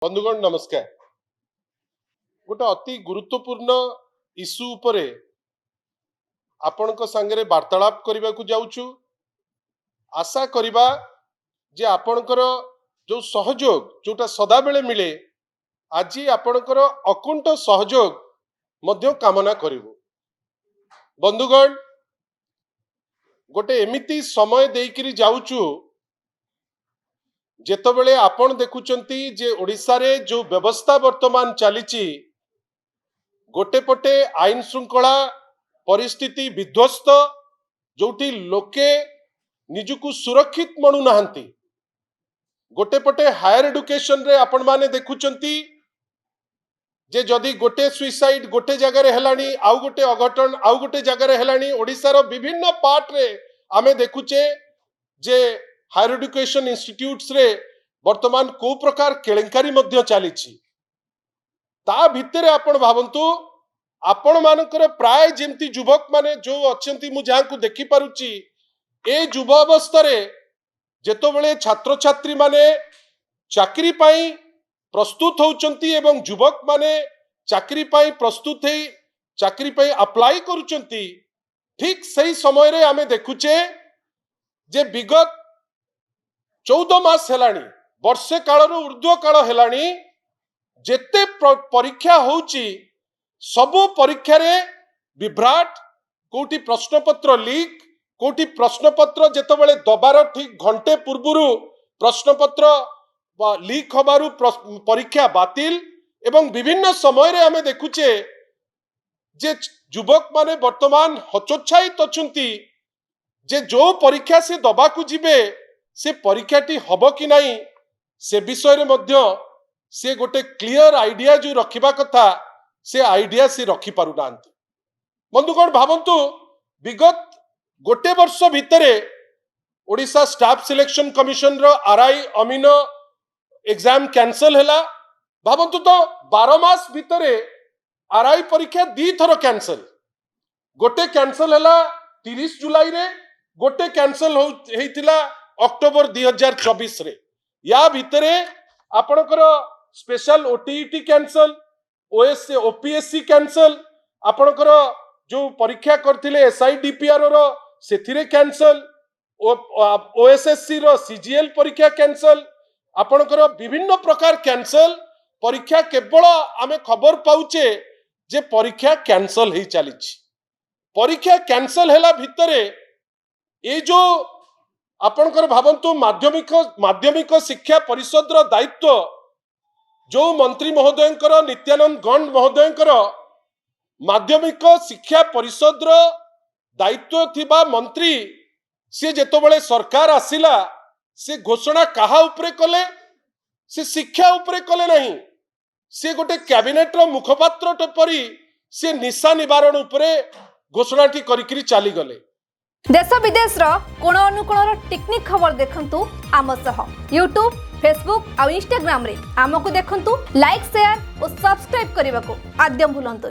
बंधुगण नमस्कार। गोटे अति गुरुत्वपूर्ण इश्यू उपरे आपणक सांगरे वार्तालाप करने को जाऊछु। आशा करिबा जे आपणकर जो सहयोग जोटा सदा बेले मिले आज आपणकर अकुंठ सहयोग मध्य कामना करिवु। बंधुगण गोटे एमिति समय देइकिरी जाऊछु जेतबेले आपण देखुचंती जे ओडिशा रे जो व्यवस्था वर्तमान चलीची गोटे पटे आईन श्रृंखला परिस्थिति विध्वस्त जोटी लोके निजुकु सुरक्षित मनु नाहंती। गोटे पटे हायर एडुकेशन रे आपण माने देखुचंती जे जदि गोटे सुइसाइड गोटे जगह रे हेलानी आउ गोटे अघटन आउ गोटे जगह रे हेलानी ओडिशा रो विभिन्न पार्ट रे आमे देखुचे जे हायर एडुकेशन इंस्टीट्यूट्स रे वर्तमान को प्रकार केलेंकारी मध्य चलीची। ता भितरे आपण भावंतु आपण मानकर प्राय जेमती युवक माने जो अछंती मु जाहां को देखि पारुची ए युवा अवस्था रे जेतो बेले छात्र छात्री माने चाकरी पाई प्रस्तुत होउचंती एवं युवक माने चाकरी पाई प्रस्तुत है चाकरी पाई अप्लाई करूचंती ठीक सही समय रे आमे देखुचे जे विगत 14 मास हेलानी वर्षे काल ऊर्ध्व काल हेलानी जेते परीक्षा होउची सबु परीक्षा रे विभ्राट कोटी प्रश्नपत्र लीक कोटी प्रश्नपत्र जेतबेले दबार ठीक घंटे पूर्वरु प्रश्नपत्र लीक होबारु परीक्षा बातिल एवं विभिन्न समय रे आमे देखुचे जे युवक माने वर्तमान हचोच्छायित अछंती जे जो परीक्षा से दबाकू जिबे से परीक्षाटी हबो कि नहीं से विषय रे मध्य से गोटे क्लियर आइडिया जो रखिबा कथा से आइडिया से रखि पारु नांती। बंधुगण भावंतु विगत गोटे वर्ष भितरे ओडिशा स्टाफ सिलेक्शन कमिशन रो आरआई अमीन एग्जाम कैंसल हैला। भावंतु तो 12 मास भितरे आरआई परीक्षा 2 थर कैंसल गोटे कैंसल हैला 30 जुलाई रे गोटे कैंसल हेतिला अक्टोबर 2024 रे। या भितरे आपणकर special OTET cancel OSC OPSC cancel आपणकर जो परीक्षा करथिले एसआईडीपीआर रो सेथिरे कैंसल ओएसएससी रो सीजीएल परीक्षा कैंसल आपणकर विभिन्न प्रकार कैंसल परीक्षा केवल आमे खबर पाउचे जे परीक्षा कैंसल हे चलीछि। परीक्षा कैंसल हैला भितरे ए जो आपणकर भावंतु माध्यमिक शिक्षा परिषद रो दायित्व जो मंत्री महोदयंकर नित्यानंद गंड महोदयंकर माध्यमिक शिक्षा परिषद रो दायित्व थिबा मंत्री से जेतबेले सरकार आसिला से घोषणा कहा उपरे कले से शिक्षा उपरे कले नहीं से गोटे कैबिनेट रो मुखपात्र परी से निशा निवारण उपरे घोषणाटी करिकरी चली गले। देश विदेश रो कोण अनुकोण टेक्निक खबर देखंतु आम सह यूट्यूब फेसबुक और इंस्टाग्राम रे आमको देखंतु लाइक शेयर और सब्सक्राइब करने को आद्यम भूलंतु।